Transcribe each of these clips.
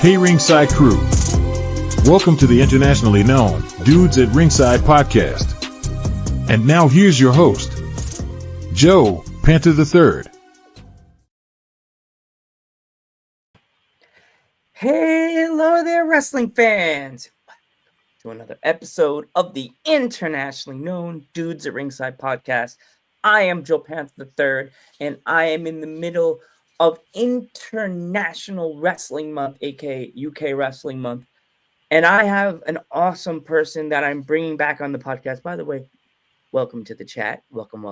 Hey Ringside crew, welcome to the internationally known Dudes at Ringside podcast. And now here's your host, Joe Panther III. Hello there, wrestling fans! To another episode of the internationally known Dudes at Ringside podcast. I am Joe Panther III, and I am in the middle of International Wrestling Month, aka UK Wrestling Month. And I have an awesome person that I'm bringing back on the podcast. By the way, welcome to the chat. Welcome.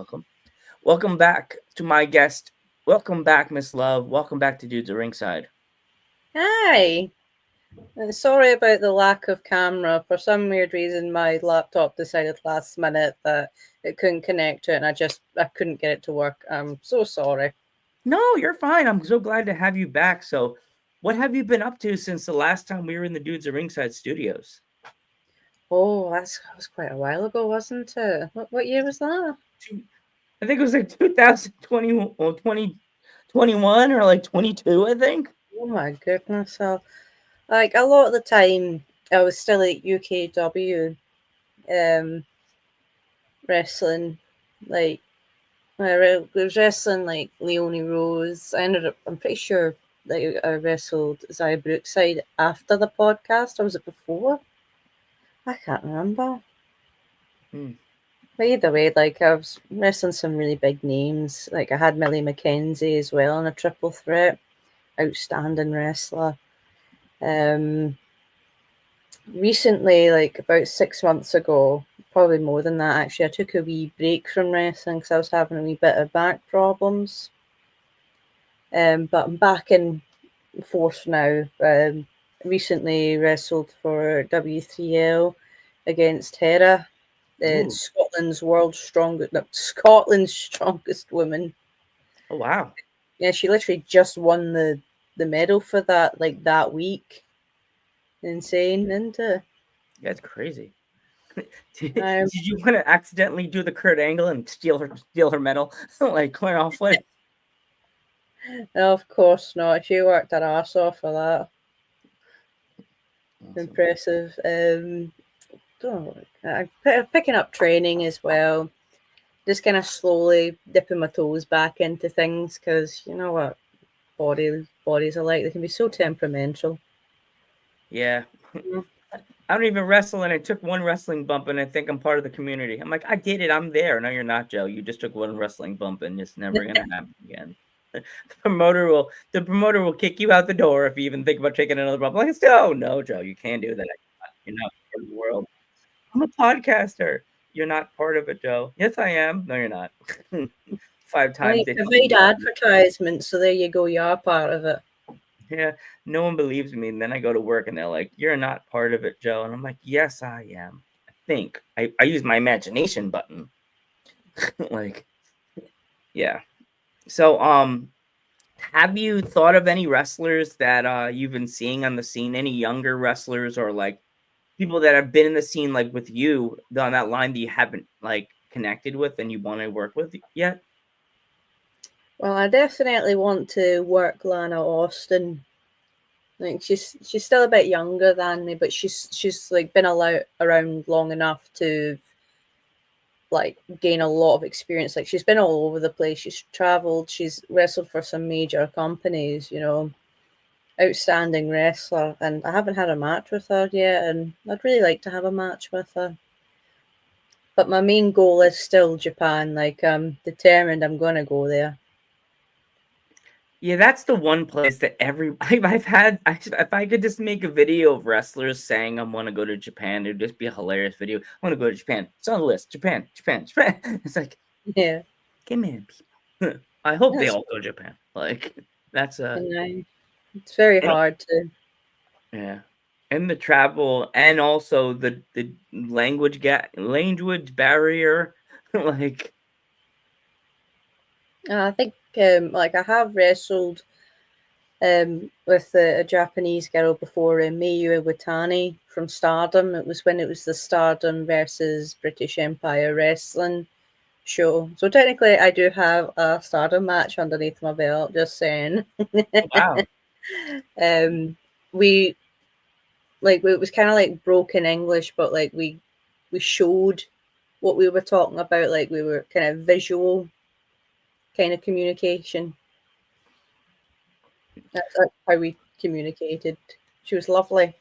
Welcome back to my guest. Welcome back, Miss Love. Welcome back to Dudes at Ringside. Hi. Sorry about the lack of camera. For some weird reason, my laptop decided last minute that it couldn't connect to it, and I couldn't get it to work. I'm so sorry. No, you're fine. I'm so glad to have you back. So, what have you been up to since the last time we were in the Dudes at Ringside studios? Oh, that was quite a while ago, wasn't it? What year was that? I think it was like 2020 or 2021 or like 22, I think. Oh my goodness. So, like a lot of the time, I was still at UKW wrestling. Like, I was wrestling like Leonie Rose. I'm pretty sure that I wrestled Zaya Brookside after the podcast, or was it before? I can't remember. But either way, like I was wrestling some really big names. Like I had Millie McKenzie as well in a triple threat. Outstanding wrestler. Recently, like about 6 months ago, probably more than that actually, I took a wee break from wrestling because I was having a wee bit of back problems. But I'm back in force now. Recently wrestled for W3L against Hera, Scotland's strongest woman. Oh wow! Yeah, she literally just won the medal for that like that week. Insane, isn't it? That's crazy. Did you want to accidentally do the Kurt Angle and steal her medal? Like quite awful. No, of course not. She worked her ass off for that. Awesome. Impressive. Picking up training as well. Just kind of slowly dipping my toes back into things because you know what bodies are like. They can be so temperamental. Yeah. I don't even wrestle, and I took one wrestling bump, and I think I'm part of the community. I'm like, I did it. I'm there. No, you're not, Joe. You just took one wrestling bump, and it's never gonna happen again. The promoter will kick you out the door if you even think about taking another bump. Like, oh no, Joe, you can't do that. You're not part of the world. I'm a podcaster. You're not part of it, Joe. Yes, I am. No, you're not. 5 times. They provide advertisements, so there you go. You are part of it. Yeah, no one believes me. And then I go to work and they're like, you're not part of it, Joe. And I'm like, yes, I am. I think. I use my imagination button. Like, yeah. So, have you thought of any wrestlers that you've been seeing on the scene? Any younger wrestlers or like people that have been in the scene like with you on that line that you haven't like connected with and you want to work with yet? Well, I definitely want to work Lana Austin. Like she's still a bit younger than me, but she's like been around long enough to like gain a lot of experience. Like she's been all over the place. She's traveled. She's wrestled for some major companies. You know, outstanding wrestler. And I haven't had a match with her yet, and I'd really like to have a match with her. But my main goal is still Japan. Like I'm determined. I'm going to go there. Yeah, that's the one place that if I could just make a video of wrestlers saying I want to go to Japan, it'd just be a hilarious video. I want to go to Japan. It's on the list. Japan. It's like, yeah, come in, people. I hope they all go to Japan. Like that's it's very hard to. Yeah, and the travel, and also the language barrier, like. I think like I have wrestled with a Japanese girl before, Mayu Iwatani from Stardom. It was when it was the Stardom versus British Empire Wrestling show. So technically I do have a Stardom match underneath my belt, just saying. Wow. we like it was kind of like broken English, but like we showed what we were talking about, like we were kind of visual kind of communication. That's how we communicated. She was lovely.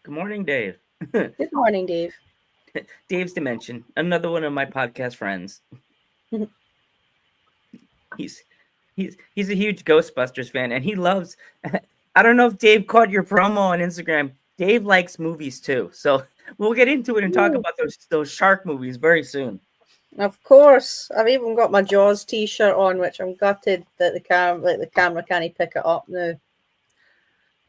Good morning, Dave. Good morning, Dave. Dave's Dimension, another one of my podcast friends. He's a huge Ghostbusters fan, and he loves. I don't know if Dave caught your promo on Instagram. Dave likes movies too, so we'll get into it and talk about those shark movies very soon. Of course, I've even got my Jaws T-shirt on, which I'm gutted that the camera can't pick it up now.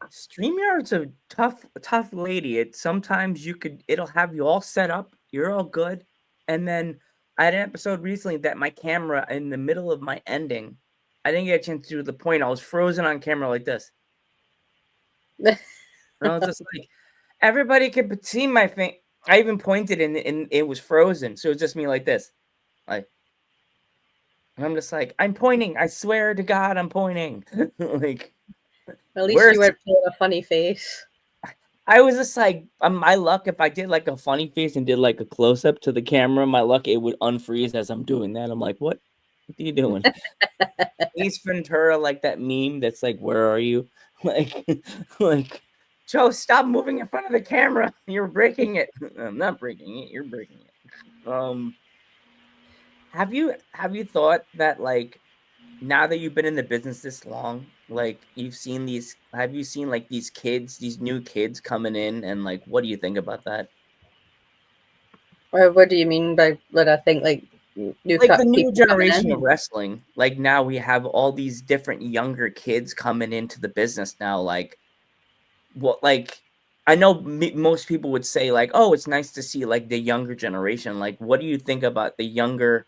StreamYard's a tough lady. It sometimes it'll have you all set up, you're all good, and then I had an episode recently that my camera in the middle of my ending, I didn't get a chance to do the point. I was frozen on camera like this. And I was just like, everybody could see my thing. I even pointed and it was frozen. So it was just me like this. Like, and I'm just like, I'm pointing. I swear to God, I'm pointing. Like, at least you were putting a funny face. I was just like, my luck, if I did like a funny face and did like a close up to the camera, my luck, it would unfreeze as I'm doing that. I'm like, what are you doing? Ace Ventura, like that meme that's like, where are you? Like, Joe, stop moving in front of the camera. You're breaking it. I'm not breaking it. You're breaking it. Have you thought that, like, now that you've been in the business this long, like, have you seen like these new kids coming in, and like, what do you think about that? Or what do you mean by what I think, like the new generation of wrestling? Like, now we have all these different younger kids coming into the business now. Like, what, like, I know most people would say like, oh, it's nice to see like the younger generation. Like, what do you think about the younger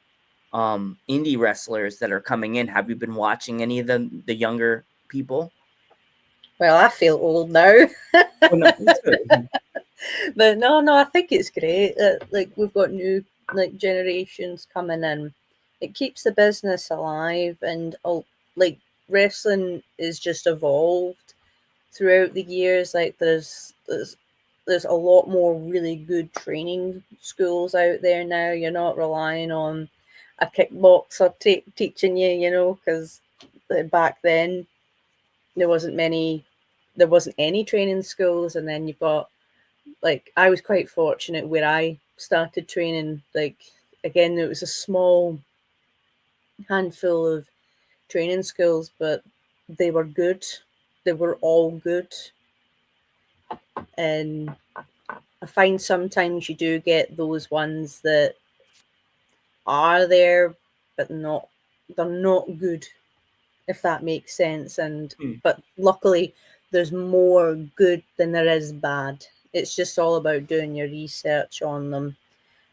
indie wrestlers that are coming in? Have you been watching any of the younger people? Well, I feel old now. But no, I think it's great that like we've got new like generations coming in. It keeps the business alive, and like wrestling is just evolved throughout the years. Like there's a lot more really good training schools out there now. You're not relying on a kickboxer teaching you, because back then there wasn't any training schools. And then you've got, like, I was quite fortunate where I started training. Like, again, it was a small handful of training schools, but they were good. They were all good. And I find sometimes you do get those ones that are there, but they're not good, if that makes sense. And but luckily there's more good than there is bad. It's just all about doing your research on them.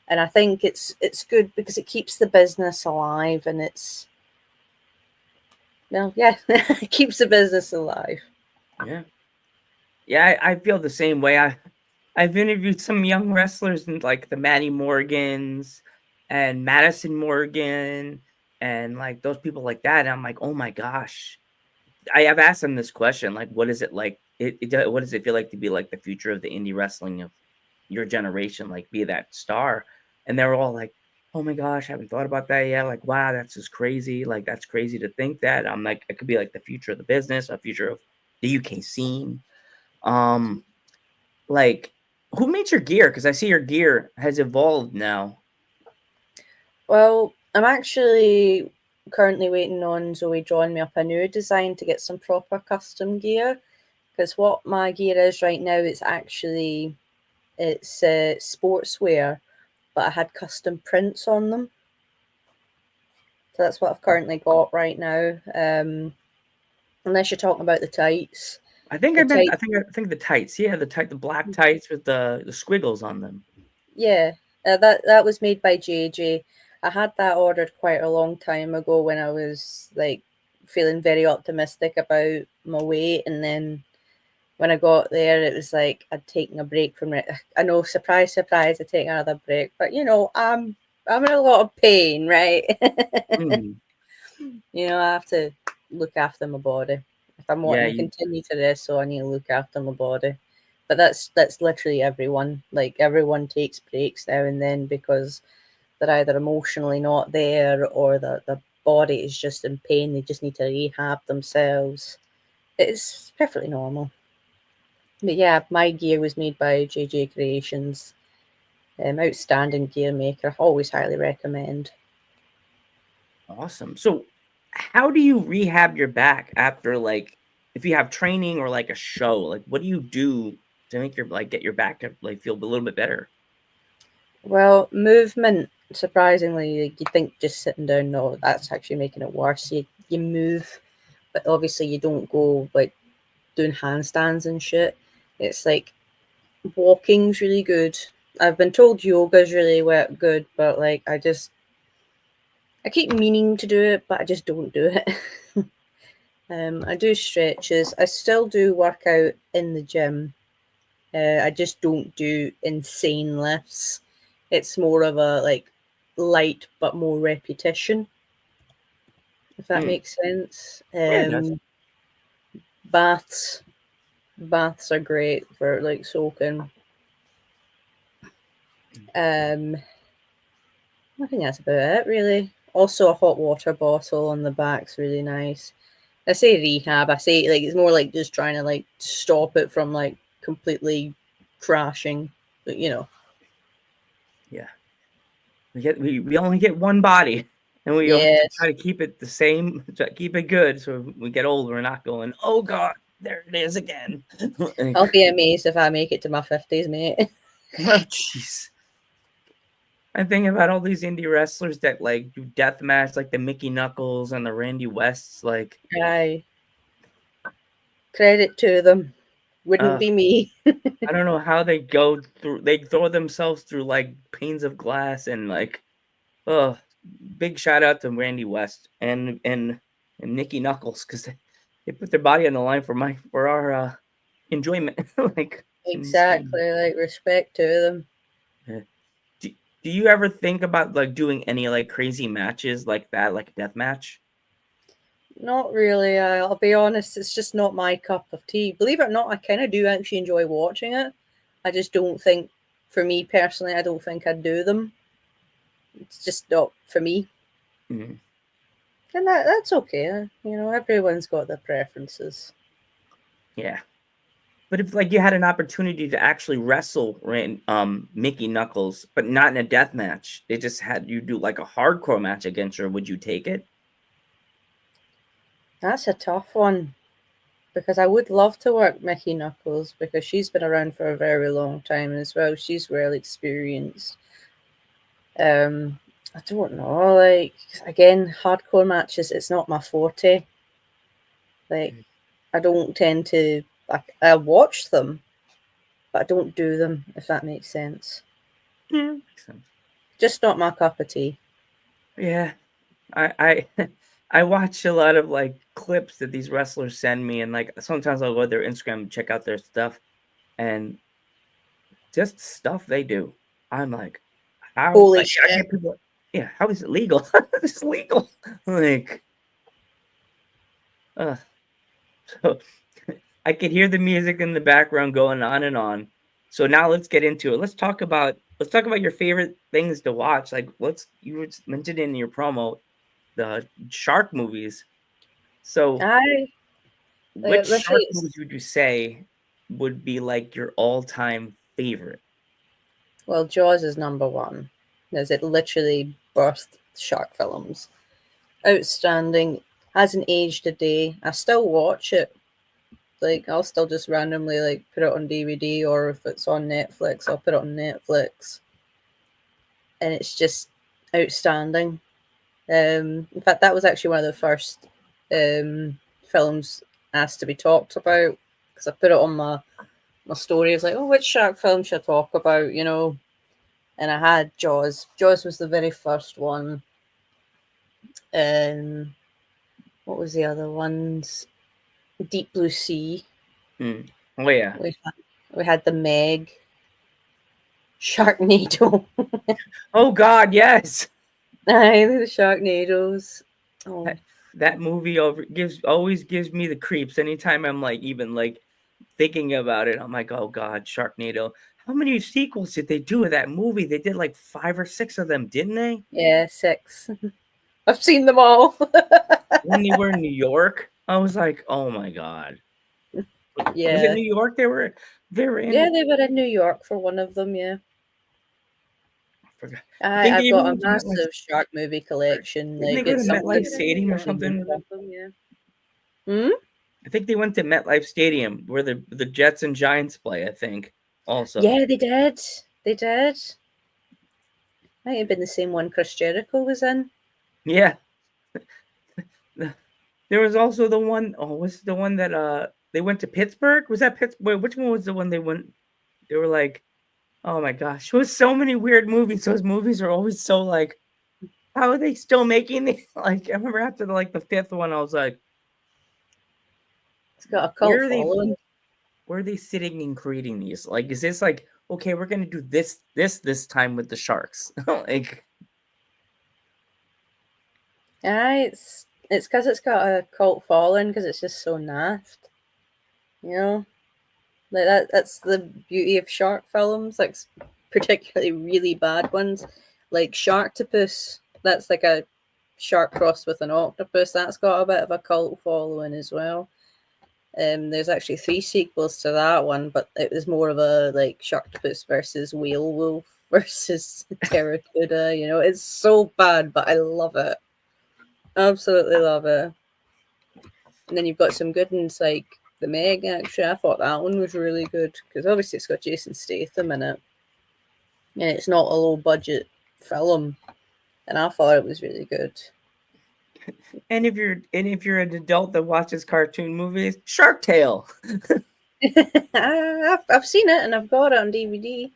And I think it's good because it keeps the business alive, and it keeps the business alive. Yeah, I feel the same way. I've interviewed some young wrestlers, and like the Matty Morgans and Madison Morgan and like those people like that. And I'm like, oh my gosh. I have asked them this question, like, what is it like? What does it feel like to be like the future of the indie wrestling of your generation, like be that star? And they're all like, oh my gosh, I haven't thought about that yet. Like, wow, that's just crazy. Like, that's crazy to think that. I'm like, it could be like the future of the business, a future of the UK scene. Like, who made your gear? Because I see your gear has evolved now. Well, I'm actually currently waiting on Zoe drawing me up a new design to get some proper custom gear. Because what my gear is right now, it's sportswear, but I had custom prints on them. So that's what I've currently got right now. Unless you're talking about the tights. I think the tights. Yeah, the black tights with the squiggles on them. Yeah, that was made by JJ. I had that ordered quite a long time ago when I was like feeling very optimistic about my weight, and then when I got there, it was like I'd taken a break from it. I know, surprise, surprise, I take another break, but I'm in a lot of pain, right? I have to look after my body. I I'm Yeah, wanting to continue to wrestle, I need to look after my body. But that's literally everyone. Like, everyone takes breaks now and then because they're either emotionally not there or the body is just in pain. They just need to rehab themselves. It's perfectly normal. But yeah, my gear was made by JJ Creations. Outstanding gear maker. Always highly recommend. awesome. So, how do you rehab your back after, like, if you have training or like a show? Like, what do you do to make your like get your back to like feel a little bit better? Well, movement, surprisingly, like, you think just sitting down, no, that's actually making it worse. You move, but obviously you don't go like doing handstands and shit. It's like walking's really good. I've been told yoga's really good, but like I keep meaning to do it, but I just don't do it. I do stretches. I still do work out in the gym. I just don't do insane lifts. It's more of a like light but more repetition, if that Hmm. makes sense. Yeah, it does. Baths. Baths are great for like soaking. Um, I think that's about it, really. Also, a hot water bottle on the back's really nice. I say rehab. I say like it's more like just trying to like stop it from like completely crashing. But Yeah, we only get one body, and we have to yes. try to keep it the same, keep it good, so when we get older, we're not going, oh God, there it is again. Like, I'll be amazed if I make it to my 50s, mate. oh jeez. I think about all these indie wrestlers that like do death match, like the Mickey Knuckles and the Randy Wests. Like, Aye. Credit to them. Wouldn't uh, be me. I don't know how they go through. They throw themselves through like panes of glass and like, oh, big shout out to Randy West and Mickey Knuckles because they put their body on the line for our enjoyment. Like, insane. Exactly. Like, respect to them. Yeah. Do you ever think about like doing any like crazy matches like that, like a death match? Not really. I'll be honest. It's just not my cup of tea. Believe it or not, I kind of do actually enjoy watching it. I just don't think, for me personally, I don't think I'd do them. It's just not for me. Mhm. And that's okay. Everyone's got their preferences. Yeah. But if like you had an opportunity to actually wrestle Mickey Knuckles, but not in a death match, they just had you do like a hardcore match against her, would you take it? That's a tough one because I would love to work Mickey Knuckles because she's been around for a very long time as well. She's well experienced. I don't know. Like, again, hardcore matches, it's not my forte. Like, I don't tend to. I watch them, but I don't do them. If that makes sense. Yeah, makes sense. Just not my cup of tea. Yeah, I I watch a lot of like clips that these wrestlers send me, and like sometimes I'll go to their Instagram and check out their stuff, and just stuff they do. I'm like, how? Holy Like, I shit! get people. Yeah, how is it legal? It's legal. Like, uh, so I could hear the music in the background going on and on. So now let's get into it. Let's talk about your favorite things to watch. Like, you mentioned in your promo the shark movies. So I which let's shark say movies would you say would be like your all-time favorite? well, Jaws is number one. As it literally birthed shark films. Outstanding. Hasn't aged a day. I still watch it. Like, I'll still just randomly like put it on DVD, or if it's on Netflix, I'll put it on Netflix, and it's just outstanding. In fact, that was actually one of the first films asked to be talked about because I put it on my story. I was like, "Oh, which shark film should I talk about?" And I had Jaws. Jaws was the very first one. Um, what was the other ones? Deep Blue Sea. Hmm. Oh yeah. We had the Meg, Sharknado. Oh God, yes. Aye, the Sharknadoes. Oh, that movie always gives me the creeps. Anytime I'm like even like thinking about it, I'm like, oh god, Sharknado. How many sequels did they do of that movie? They did like 5 or 6 of them, didn't they? Yeah, 6. I've seen them all. When they were in New York, I was like, oh my god. Was it Yeah. New York they were Yeah, in? they were in New York for one of them, yeah. I forgot. I think they I've even got a went to MetLife. massive shark movie collection. Didn't they Like, go to it's something MetLife that Stadium or really means something? something, yeah. Hmm? I think they went to MetLife Stadium where the Jets and Giants play, I think, also. Yeah, they did. They did. Might have been the same one Chris Jericho was in. Yeah. There was also the one, oh, was the one that they went to Pittsburgh? Was that Pittsburgh? Which one was the one they went? They were like, oh my gosh, there was so many weird movies. Those movies are always so like, how are they still making these? Like, I remember after the 5th one, I was like, It's got a where cult are they following. where are they sitting and creating these? Like, is this like, okay, we're gonna do this time with the sharks? Like, It's because it's got a cult following because it's just so naft. You know? Like that's the beauty of shark films, like particularly really bad ones. Like Sharktopus, that's like a shark crossed with an octopus. That's got a bit of a cult following as well. There's actually 3 sequels to that one, but it was more of a like Sharktopus versus Whale Wolf versus Terracuda. You know, it's so bad, but I love it. Absolutely love it. And then you've got some good ones like The Meg. Actually, I thought that one was really good because obviously it's got Jason Statham in it, and it's not a low budget film. And I thought it was really good. and if you're an adult that watches cartoon movies, Shark Tale. I've seen it and I've got it on DVD.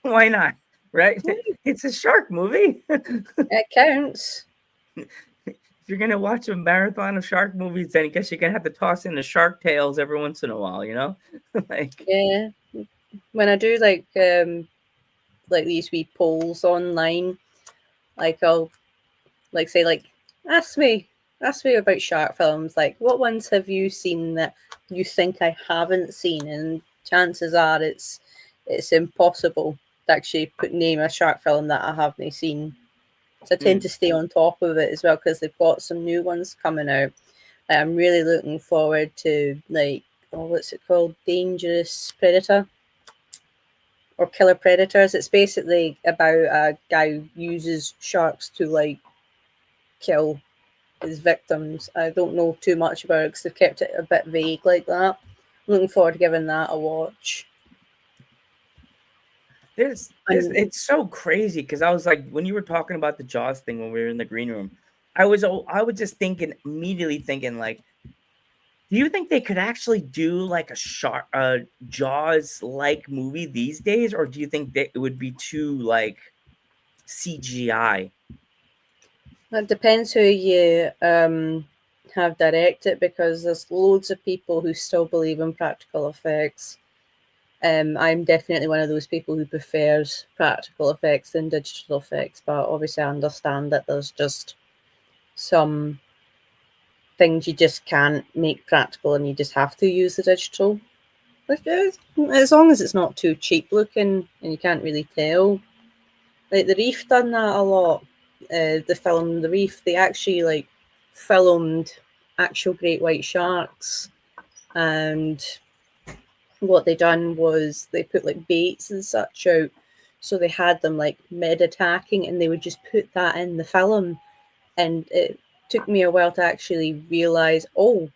Why not? Right? It's a shark movie. It counts. If you're gonna watch a marathon of shark movies, then I guess you're gonna have to toss in the Shark Tales every once in a while, you know? Like, Yeah. When I do like these wee polls online, like I'll like say like ask me about shark films. Like, what ones have you seen that you think I haven't seen? And chances are it's impossible to actually name a shark film that I haven't seen. So I tend to stay on top of it as well because they've got some new ones coming out. Like, I'm really looking forward to like, oh, what's it called? Dangerous Predator or Killer Predators. It's basically about a guy who uses sharks to like kill his victims. I don't know too much about it because they've kept it a bit vague like that. I'm looking forward to giving that a watch. It's so crazy because I was like, when you were talking about the Jaws thing when we were in the green room, I was just immediately thinking like, do you think they could actually do like a Jaws like movie these days, or do you think that it would be too like CGI? It depends who you have directed because there's loads of people who still believe in practical effects. I'm definitely one of those people who prefers practical effects than digital effects, but obviously I understand that there's just some things you just can't make practical and you just have to use the digital. As long as it's not too cheap looking and you can't really tell. Like The Reef done that a lot. The film The Reef, they actually like filmed actual great white sharks, and what they done was they put like baits and such out, so they had them like mid attacking and they would just put that in the film, and it took me a while to actually realize, oh,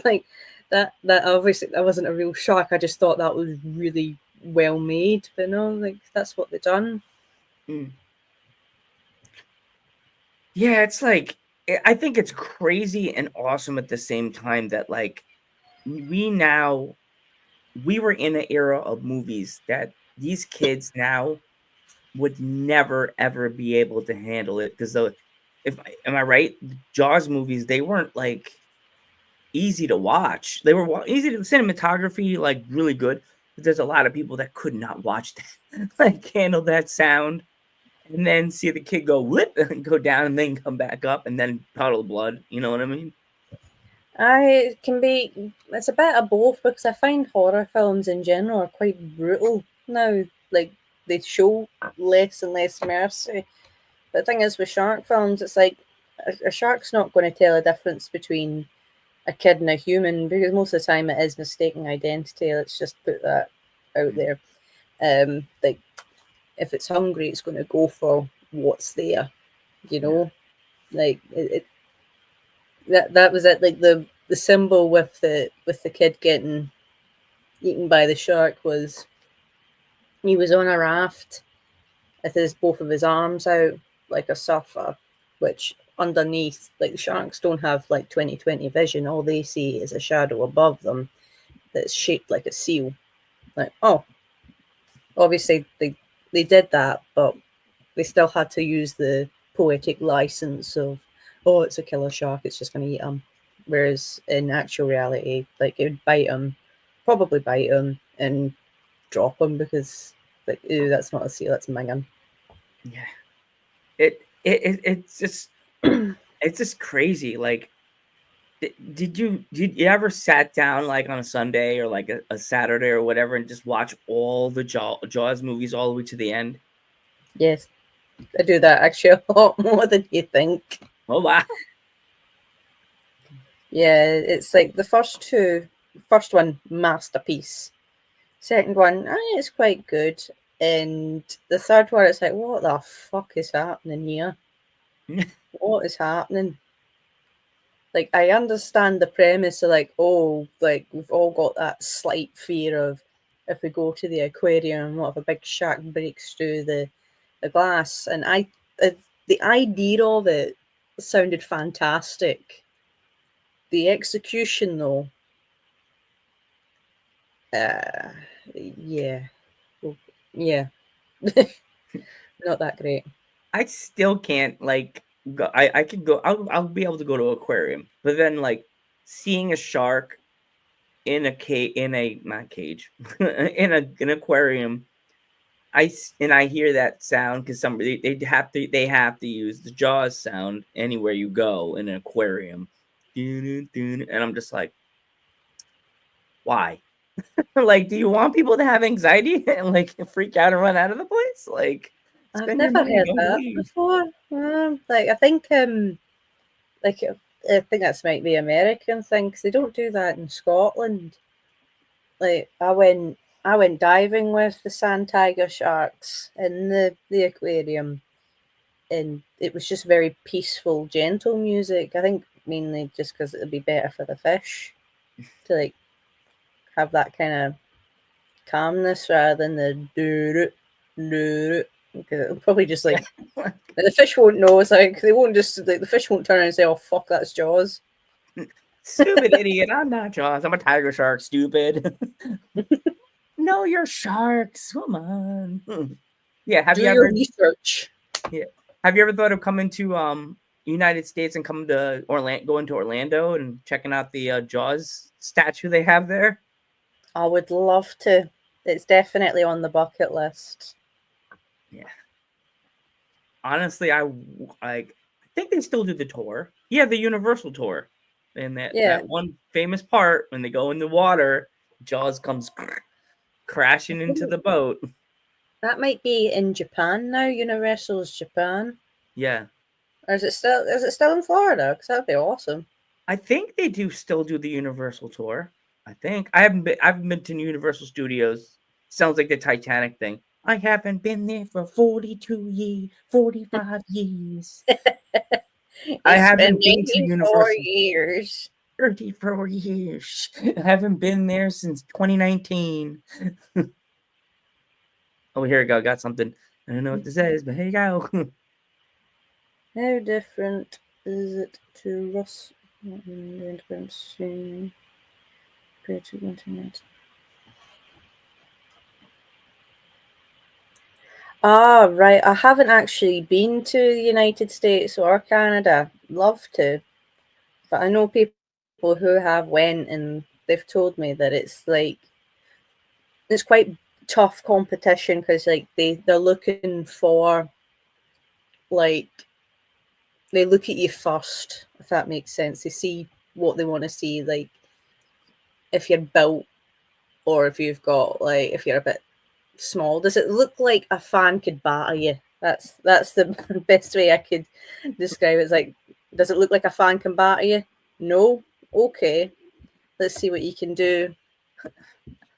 like that obviously that wasn't a real shark. I just thought that was really well made, but no, like that's what they done. Yeah, it's like I think it's crazy and awesome at the same time that like we were in an era of movies that these kids now would never ever be able to handle it because am I right? Jaws movies, they weren't like easy to watch. They were easy to cinematography, like really good. But there's a lot of people that could not watch that, like handle that sound. and then see the kid go whip and go down and then come back up and then puddle of blood. You know what I mean? It's a bit of both because I find horror films in general are quite brutal now. Like, they show less and less mercy. But the thing is, with shark films, it's like a shark's not going to tell a difference between a kid and a human because most of the time it is mistaken identity. Let's just put that out there. Like, if it's hungry, it's going to go for what's there, you know? Like, that was it. Like, the symbol with the kid getting eaten by the shark was he was on a raft with both of his arms out like a surfer, which underneath, like, the sharks don't have like 20/20 vision. All they see is a shadow above them that's shaped like a seal. Like, oh, obviously they did that, but they still had to use the poetic license of, oh, it's a killer shark, it's just going to eat him. Whereas in actual reality, like, it would probably bite him and drop him because, like, ew, that's not a seal, that's minging. Yeah. It's just it's just crazy. Like, did you ever sat down like on a Sunday or like a Saturday or whatever and just watch all the Jaws movies all the way to the end? Yes, I do that actually a lot more than you think. Oh wow. Yeah, it's like the first one, masterpiece. Second one, it's quite good. And the third one, it's like, what the fuck is happening here? What is happening? Like, I understand the premise of, like, oh, like, we've all got that slight fear of if we go to the aquarium, what if a big shark breaks through the glass? And the idea of it sounded fantastic. The execution, though, yeah, yeah, not that great. I still can't like go. I could go. I'll be able to go to an aquarium, but then like seeing a shark in a not cage in an aquarium. I hear that sound because somebody they have to use the Jaws sound anywhere you go in an aquarium, and I'm just like, why? Like, do you want people to have anxiety and like freak out and run out of the place? Like, I've spend your never money, heard don't that leave. before. Like, like I think that's might be American thing because they don't do that in Scotland. Like, I went diving with the sand tiger sharks in the aquarium, and it was just very peaceful, gentle music. I think mainly just because it'd be better for the fish to, like, have that kind of calmness rather than the doo because it'll probably just, like, the fish won't know. It's like they won't just, like, the fish won't turn around and say, "Oh fuck, that's Jaws." Stupid idiot! I'm not Jaws. I'm a tiger shark. Stupid. No, you're sharks. Come on. Yeah. Do your research. Yeah. Have you ever thought of coming to United States and coming to going to Orlando and checking out the Jaws statue they have there? I would love to. It's definitely on the bucket list. Yeah. Honestly, I think they still do the tour. Yeah, the Universal tour. And that one famous part when they go in the water, Jaws comes crashing into the boat. That might be in Japan now. Universal's Japan. Yeah. Or is it still in Florida? Because that'd be awesome. I think they still do the Universal tour. I think I haven't been to Universal Studios. Sounds like the Titanic thing. I haven't been there for 42 years, 45 years. I haven't been to Universal years. 34 years. I haven't been there since 2019. Oh, here we go. Got something. I don't know what this is, but here you go. How different is it to Russ? Ah, right. I haven't actually been to the United States or Canada. Love to. But I know people who have went and they've told me that it's like it's quite tough competition because, like, they're looking for like they look at you first, if that makes sense. They see what they want to see, like if you're built or if you've got like if you're a bit small. Does it look like a fan could batter you? That's the best way I could describe it. It's like, does it look like a fan can batter you? No? Okay. Let's see what you can do.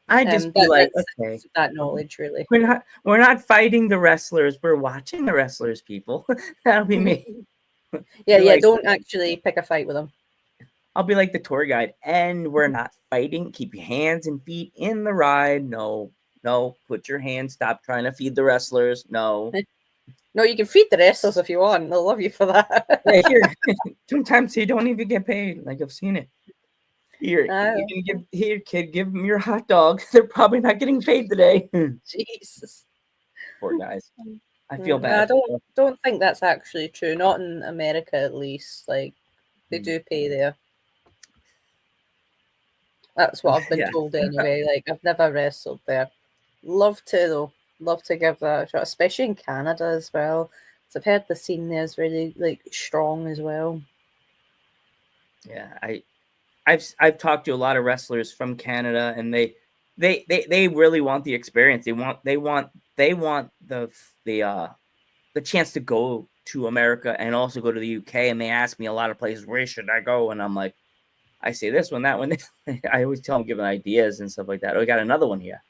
I just be like, That's okay, that knowledge, really. we're not fighting the wrestlers. We're watching the wrestlers, people. That'll be me. Yeah, Be yeah. like, Don't actually pick a fight with them. I'll be like the tour guide, and we're not fighting. Keep your hands and feet in the ride. No, put your hands. Stop trying to feed the wrestlers. No. No, you can feed the wrestlers if you want. They'll love you for that. Yeah, here, sometimes you don't even get paid. Like I've seen it. Here, you can give them your hot dog. They're probably not getting paid today. Jesus. Poor guys. I feel bad. I don't think that's actually true. Not in America, at least. Like they do pay there. That's what I've been told anyway. Like I've never wrestled there. Love to though. Love to give that a shot, especially in Canada as well. So I've heard the scene there is really like strong as well. Yeah, I've talked to a lot of wrestlers from Canada, and they really want the experience. They want the chance to go to America and also go to the UK. And they ask me a lot of places, where should I go? And I'm like, I say this one, that one. I always tell them, giving ideas and stuff like that. Oh, we got another one here.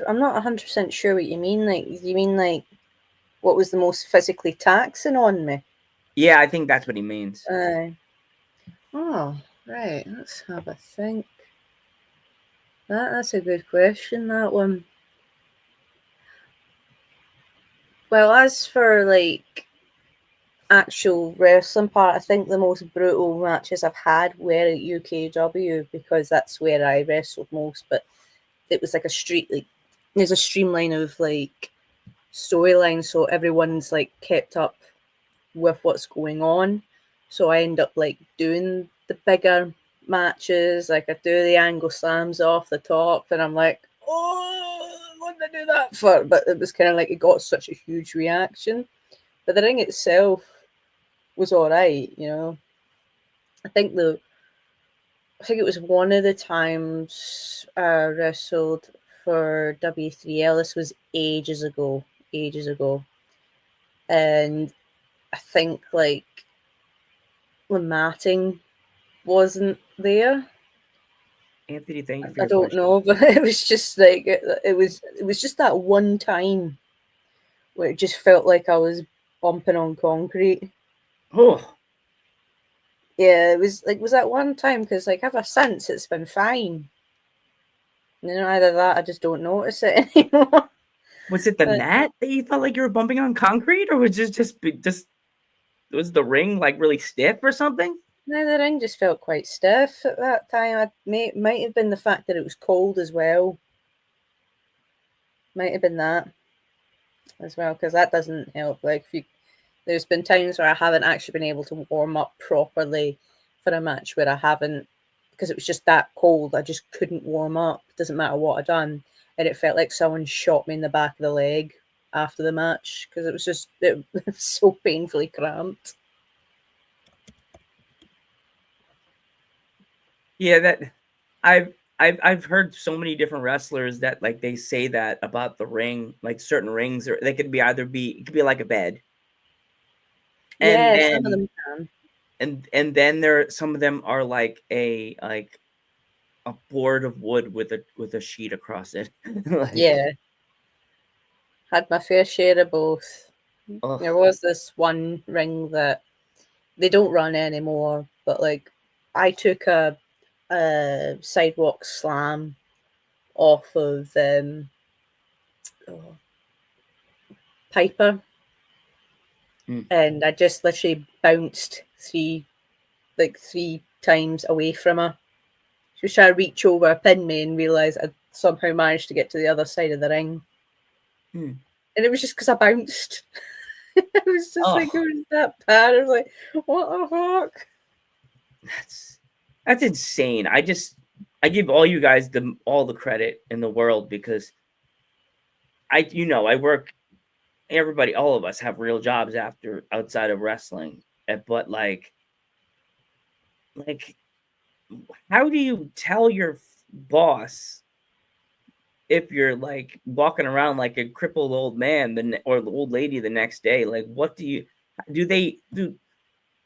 I'm not 100% sure what you mean. Like, you mean like what was the most physically taxing on me? Yeah, I think that's what he means. Oh, right. Let's have a think. That's a good question, that one. Well, as for like actual wrestling part, I think the most brutal matches I've had were at UKW because that's where I wrestled most. But it was like there's a streamline of like storyline, so everyone's like kept up with what's going on. So I end up like doing the bigger matches, like I do the angle slams off the top, and I'm like, oh, what did I do that for? But it was kind of like it got such a huge reaction. But the ring itself was all right, you know. I think it was one of the times I wrestled for W3L. This was ages ago, and I think like the matting wasn't there. Anthony, thank you for I your don't question. know, but it was just like it was just that one time where it just felt like I was bumping on concrete. Oh, Yeah, it was that one time because like ever since it's been fine. You know, either that I just don't notice it anymore. was it the net that you felt like you were bumping on concrete, or was it just was the ring like really stiff or something? No, the ring just felt quite stiff at that time. Might have been the fact that it was cold as well. Might have been that as well, because that doesn't help. Like there's been times where I haven't actually been able to warm up properly for a match where I haven't, because it was just that cold. I just couldn't warm up. Doesn't matter what I'd done, and it felt like someone shot me in the back of the leg after the match because it was so painfully cramped. Yeah, that I've heard so many different wrestlers that like they say that about the ring, like certain rings, or they could be it could be like a bed. And Yeah, some of then them can. and then some of them are like a board of wood with a sheet across it. Like, Yeah, had my fair share of both. ugh. There was this one ring that they don't run anymore, but like I took a sidewalk slam off of Piper, and I just literally bounced three times away from her. She was trying to reach over, pin me, and realised I'd somehow managed to get to the other side of the ring. And it was just because I bounced. It was just like, it was that bad. I was like, what the fuck? That's insane. I give all you guys all the credit in the world because I work. Everybody, all of us have real jobs outside of wrestling, but like how do you tell your boss if you're like walking around like a crippled old man or the old lady the next day? Like, what do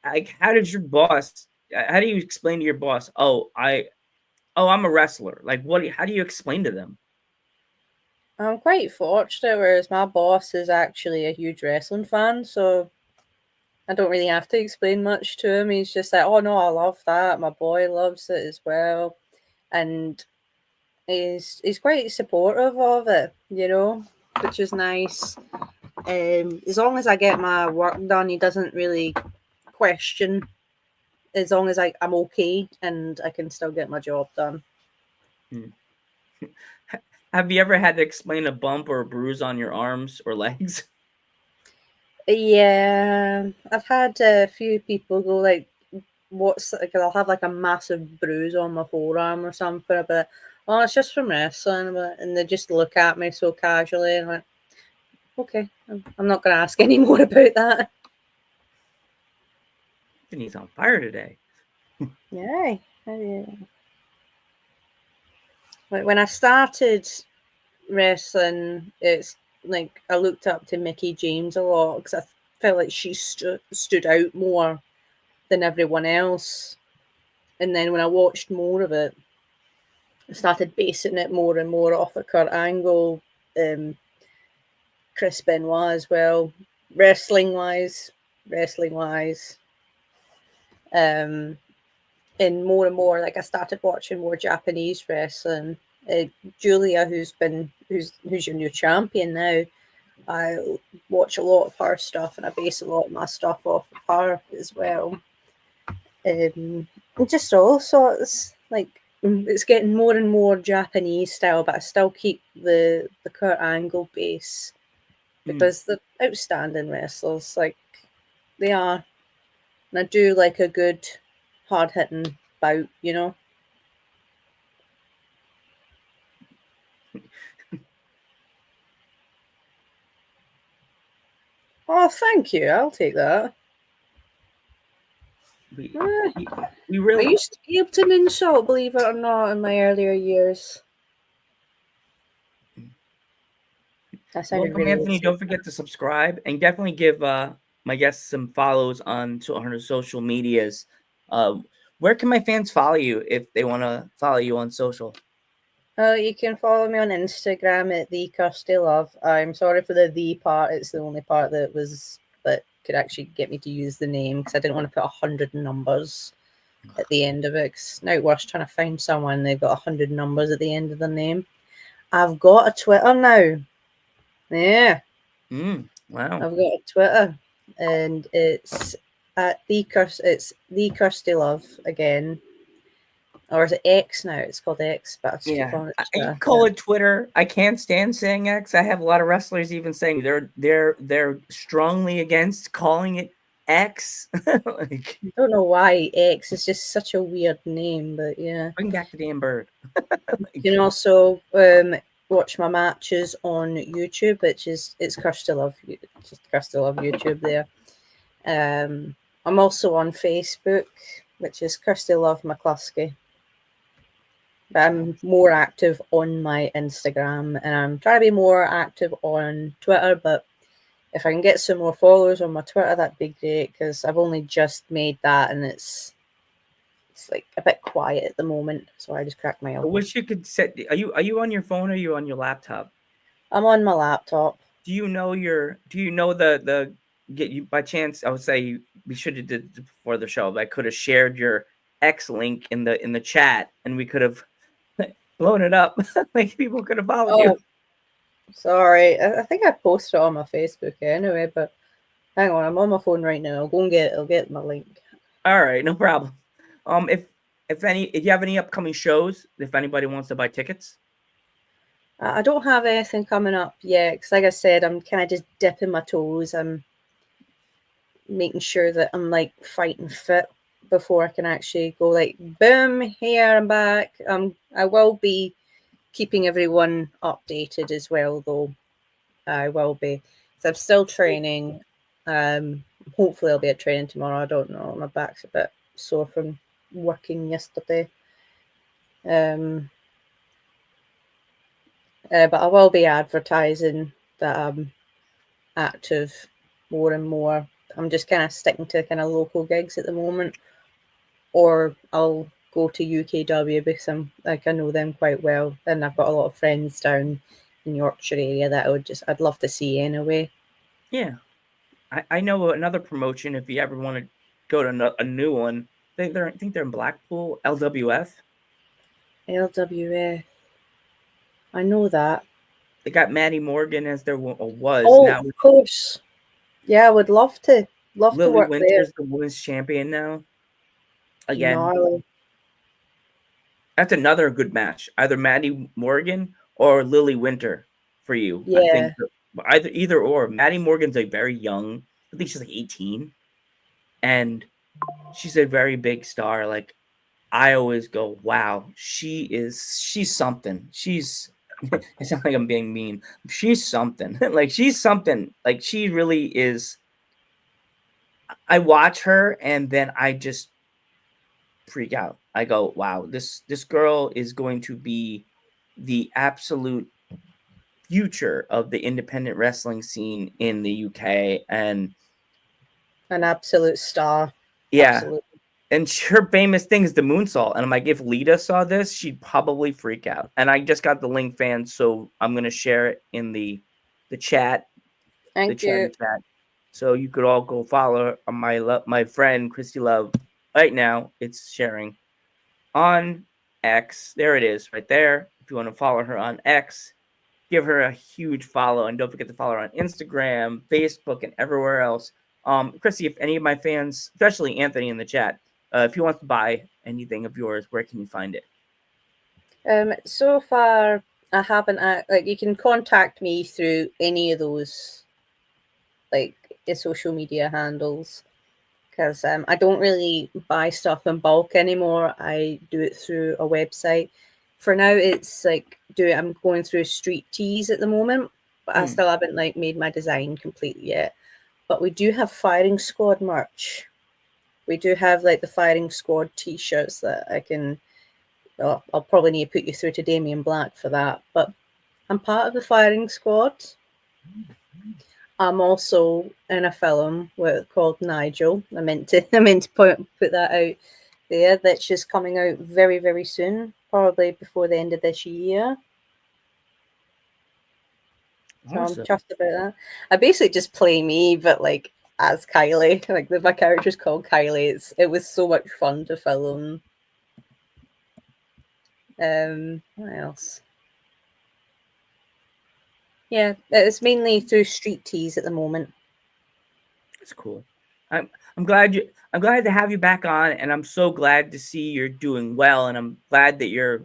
like, how does your boss, how do you explain to your boss, I'm a wrestler? Like, how do you explain to them? I'm quite fortunate, whereas my boss is actually a huge wrestling fan, so I don't really have to explain much to him. He's just like, oh no, I love that. My boy loves it as well. And he's quite supportive of it, which is nice. As long as I get my work done, he doesn't really question. As long as I'm okay and I can still get my job done. Have you ever had to explain a bump or a bruise on your arms or legs? Yeah, I've had a few people go like, "What's like?" I'll have like a massive bruise on my forearm or something, but oh, it's just from wrestling, and they just look at me so casually and like, okay, I'm not going to ask any more about that. He's on fire today. Yeah. When I started wrestling, it's like I looked up to Mickey James a lot because I felt like she stood out more than everyone else. And then when I watched more of it, I started basing it more and more off of Kurt Angle, Chris Benoit as well, wrestling wise. And more, like I started watching more Japanese wrestling. Julia, who's your new champion now, I watch a lot of her stuff, and I base a lot of my stuff off of her as well. Just all sorts, like it's getting more and more Japanese style, but I still keep the Kurt Angle base because they're outstanding wrestlers, like they are. And I do like a good hard hitting bout, Oh, thank you. I'll take that. We I really used to be able to moonsault, believe it or not, in my earlier years. That sounded welcome, really Anthony. exciting. Don't forget to subscribe and definitely give my guests some follows on her social medias. Where can my fans follow you if they want to follow you on social? You can follow me on Instagram at the Kirsty Love. I'm sorry for the part. It's the only part that could actually get me to use the name because I didn't want to put 100 numbers at the end of it. It's now worse trying to find someone they've got 100 numbers at the end of their name. I've got a Twitter now. Yeah. Wow. I've got a Twitter, and it's at it's the Kirsty Love again. Or is it X now? It's called X, but I just keep calling it You Twitter. call it Twitter. I can't stand saying X. I have a lot of wrestlers even saying they're strongly against calling it X. Like, I don't know why X is just such a weird name, but yeah. bring back the damn bird. You can also watch my matches on YouTube, it's Kirsty Love. It's just Kirsty Love YouTube there. I'm also on Facebook, which is Kirsty Love McCluskey. But I'm more active on my Instagram, and I'm trying to be more active on Twitter. But if I can get some more followers on my Twitter, that'd be great because I've only just made that, and it's like a bit quiet at the moment. So I just cracked my I elbow. wish you could set. Are you on your phone or are you on your laptop? I'm on my laptop. Do you know the get you by chance? I would say we should have did it before the show, but I could have shared your X link in the chat, and we could have blown it up. Like people could have followed you. Sorry. I think I posted it on my Facebook anyway, but hang on, I'm on my phone right now. I'll get my link. All right, no problem. If you have any upcoming shows, if anybody wants to buy tickets. I don't have anything coming up yet because, like I said, I'm kind of just dipping my toes. I'm making sure that I'm like fighting fit before I can actually go like, boom, here I'm back. I will be keeping everyone updated as well, though. I will be. So I'm still training. Hopefully I'll be at training tomorrow. I don't know. My back's a bit sore from working yesterday. But I will be advertising that I'm active more and more. I'm just kind of sticking to kind of local gigs at the moment, or I'll go to UKW because I know them quite well, and I've got a lot of friends down in Yorkshire area that I'd love to see anyway. Yeah, I know another promotion. If you ever want to go to a new one, I think they're in Blackpool, LWF. LWF, I know that. They got Maddie Morgan as their was Oh, now. of course. Yeah, I would love to Lily work there. Winter's the women's champion now. Again, Gnarly. that's another good match. Either Maddie Morgan or Lily Winter for you. I think Yeah. either or. Maddie Morgan's like very young. I think she's like 18, and she's a very big star. Like I always go, wow, she's something. She's it sounds like I'm being mean. She's something. Like she's something. Like she really is. I watch her and then I just freak out. I go, wow, this girl is going to be the absolute future of the independent wrestling scene in the UK. And An absolute star. yeah, Absolutely. and her famous thing is the moonsault. And I'm like, if Lita saw this, she'd probably freak out. And I just got the link, fans, so I'm gonna share it in the chat, Thank you. chat, so you could all go follow my friend Kirsty Love right now. It's sharing on X. There it is, right there. If you want to follow her on X, give her a huge follow, and don't forget to follow her on Instagram, Facebook, and everywhere else. Chrissy, if any of my fans, especially Anthony in the chat, if you want to buy anything of yours, where can you find it? So far, I haven't. Like, you can contact me through any of those, like, the social media handles, because I don't really buy stuff in bulk anymore. I do it through a website. For now, it's like I'm going through Street Tees at the moment, but I still haven't like made my design completely yet. But we do have Firing Squad merch. We do have like the Firing Squad t-shirts that I can. Well, I'll probably need to put you through to Damien Black for that. But I'm part of the Firing Squad. I'm also in a film called Nigel. I meant to put that out there. That's just coming out very, very soon, probably before the end of this year. So I'm chuffed about that. I basically just play me, but like as Kylie. Like my character's called Kylie. It was so much fun to film. What else? Yeah, it's mainly through Street Tees at the moment. That's cool. I'm glad to have you back on, and I'm so glad to see you're doing well, and I'm glad that you're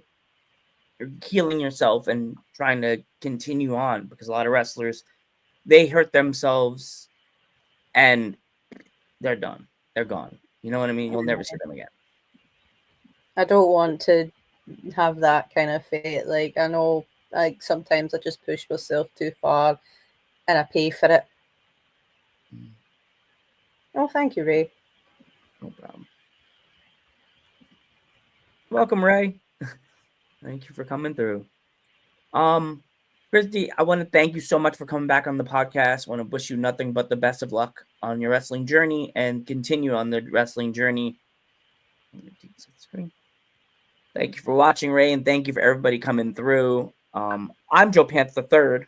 healing yourself and trying to continue on, because a lot of wrestlers, they hurt themselves and they're done. They're gone. You know what I mean? You'll never see them again. I don't want to have that kind of fate. Like, I know, like, sometimes I just push myself too far and I pay for it. Oh, thank you, Ray. No problem. Welcome, Ray. Thank you for coming through. Christy, I want to thank you so much for coming back on the podcast. I want to wish you nothing but the best of luck on your wrestling journey and continue on the wrestling journey. Thank you for watching, Ray, and thank you for everybody coming through. I'm Joe Panther III.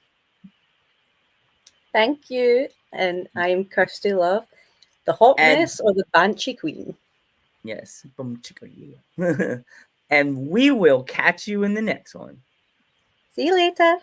Thank you, and I'm Kirsty Love, the hot mess or the Banshee Queen. Yes, and we will catch you in the next one. See you later.